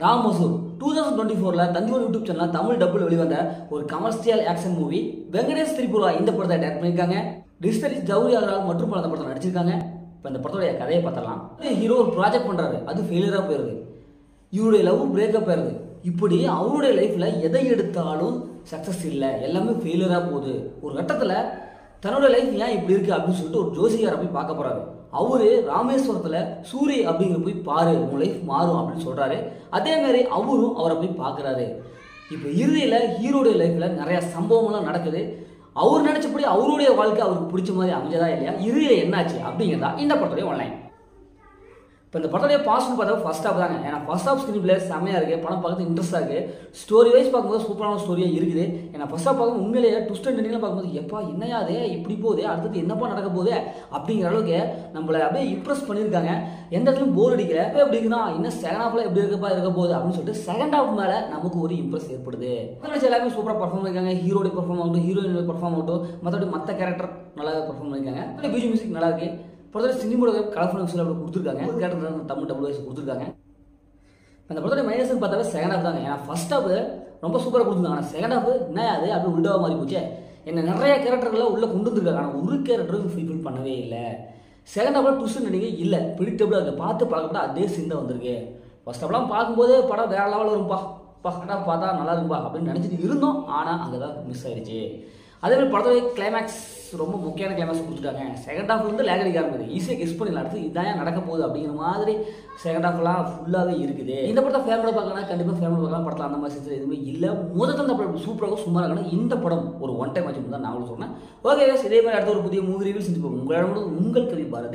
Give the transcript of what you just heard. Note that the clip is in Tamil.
ராமசூர் 2024ல தஞ்சாவூர் யூடியூப் சேனல் தமிழ் டப்பில் வெளிவந்த ஒரு commercial action movie. Venkatesh Tripura இந்த படத்தை டைரக்ட் பண்ணியிருக்காங்க. டிஸ்டரி ஜவுரி அகர்வால் மற்றும் பல படத்தை நடிச்சிருக்காங்க. இப்போ இந்த படத்தோடைய கதையை பார்த்தலாம். ஹீரோ ஒரு ப்ராஜெக்ட் பண்ணுறாரு, அது ஃபெயிலியராக போயிடுது. இவருடைய லவ் பிரேக்கப் ஆயிடுது. இப்படி அவருடைய லைஃப்பில் எதை எடுத்தாலும் சக்ஸஸ் இல்லை, எல்லாமே ஃபெயிலியராக போகுது. ஒரு கட்டத்தில் தன்னோட லைஃப் ஏன் இப்படி இருக்குது அப்படின்னு சொல்லிட்டு ஒரு ஜோசிகாரை போய் பார்க்க போகிறாரு. அவரு ராமேஸ்வரத்தில் சூரி அப்படிங்கிற போய் பாரு, உன் லைஃப் மாறும் அப்படின்னு சொல்கிறாரு. அதேமாரி அவரும் அவரை போய் பார்க்குறாரு. இப்போ இறுதியில் ஹீரோடைய லைஃப்பில் நிறையா சம்பவங்கள்லாம் நடக்குது. அவர் நினச்சபடி அவருடைய வாழ்க்கை அவருக்கு பிடிச்ச மாதிரி அமைஞ்சதா இல்லையா, இறுதியில் என்னாச்சு அப்படிங்கிறதா இந்த படத்துடைய ஆன்லைன். இப்போ இந்த படத்துடைய பாசிட்டிவ் பார்த்தா ஃபர்ஸ்ட் ஹாஃப் தாங்க. ஏன்னா ஃபர்ஸ்ட் ஹாஃப் ஸ்க்ரீன் பிளே செம்மையாக இருக்குது, படம் பார்க்கறது இன்ட்ரெஸ்ட்டாக இருக்குது. ஸ்டோரி வைஸ் பார்க்கும்போது சூப்பரான ஸ்டோரியாக இருக்குது. ஏன்னா ஃபர்ஸ்ட் ஹாஃப் பார்க்கும் உண்மையிலேயே ட்விஸ்ட் அண்ட் டர்னிங்லாம் பார்க்கும்போது எப்பா என்னையா அது இப்படி போகுது, அடுத்தது என்னப்பா நடக்க போகுது அப்படிங்கிற அளவுக்கு நம்மளை அப்படியே இம்ப்ரெஸ் பண்ணியிருக்காங்க. எந்த இடத்துலையும் போர் அடிக்கல. எப்படி இருக்குன்னா இன்னும் செகண்ட் ஹாஃப்ல எப்படி இருக்க போகுது அப்படின்னு சொல்லிட்டு செகண்ட் ஹாஃப் மேலே நமக்கு ஒரு இம்ப்ரெஸ் ஏற்படுது. எல்லாமே சூப்பராக பர்ஃபார்ம் பண்ணியிருக்காங்க. ஹீரோடைய பர்ஃபார்ம் ஆகட்டும், ஹீரோயினோட பர்ஃபார்ம் ஆகட்டும், மற்ற கேரக்டர் நல்லாவே பர்ஃபார்ம் பண்ணியிருக்காங்க. பிஜி மியூசிக் நல்லா இருக்கு. படத்தோட சினிமோட கலர்ஃபுல் அப்படி கொடுத்துருக்காங்க. கேரக்டர் தமிழ் டபுள் வைஸ் கொடுத்துருக்காங்க. அந்த படத்தோட மைனஸ்ன்னு பார்த்தாவே செகண்ட் ஹாஃப் தாங்க. ஏன்னா ஃபர்ஸ்ட் ஹாஃப் ரொம்ப சூப்பராக கொடுத்துருக்காங்க. ஆனால் செகண்ட் ஹாஃப் என்ன அது அப்படி உள்டாக மாதிரி போச்சு. என்ன நிறைய கேரக்டர்களை உள்ளே கொண்டு வந்துருக்காங்க. ஆனால் ஒரு கேரக்டரும் ஃபுல்ஃபில் பண்ணவே இல்லை. செகண்ட் ஹாஃபில் ட்விஸ்ட் நினைக்க இல்லை, ப்ரிடிக்டபிளாக இருக்குது. பார்த்து பார்க்கப்பட அதே சிந்தை வந்திருக்கு. ஃபர்ஸ்ட் ஹாஃப்லாம் பார்க்கும்போது படம் வேற லெவலில் வரும்பா, செகண்ட் ஹாஃப் பார்த்தா நல்லா இருக்கும்பா அப்படின்னு நினச்சிட்டு இருந்தோம். ஆனால் அங்கே தான் மிஸ் ஆயிடுச்சு. அதேமாதிரி படத்தோடைய கிளைமேக்ஸ் ரொம்ப முக்கியமான கிளைமேக்ஸ் கொடுத்துட்டாங்க. செகண்ட் ஹாஃப்லேருந்து லேக் அடிக்க ஆரம்பிது. ஈஸியாக கெஸ் பண்ணிடலாம், அடுத்து இதான் நடக்க போகுது அப்படிங்கிற மாதிரி செகண்ட் ஹாஃப்லாம் ஃபுல்லாகவே இருக்குது. இந்த படத்தை ஃபேமிலியாக பார்க்கலாம், கண்டிப்பாக ஃபேமிலி பார்க்கலாம். படத்தில் அந்த மாதிரி செஞ்சு எதுவுமே இல்லை. முதல் அந்த படம் சூப்பராக சும்மா இருக்கணும். இந்த படம் ஒரு ஒன் டைம் ஆச்சு தான் நான் சொன்னேன். ஓகே, இதே மாதிரி அடுத்த ஒரு புதிய மூவி ரிவ்யூ செஞ்சு போகும். உங்களோட உங்கள் கல்வி பாரதி.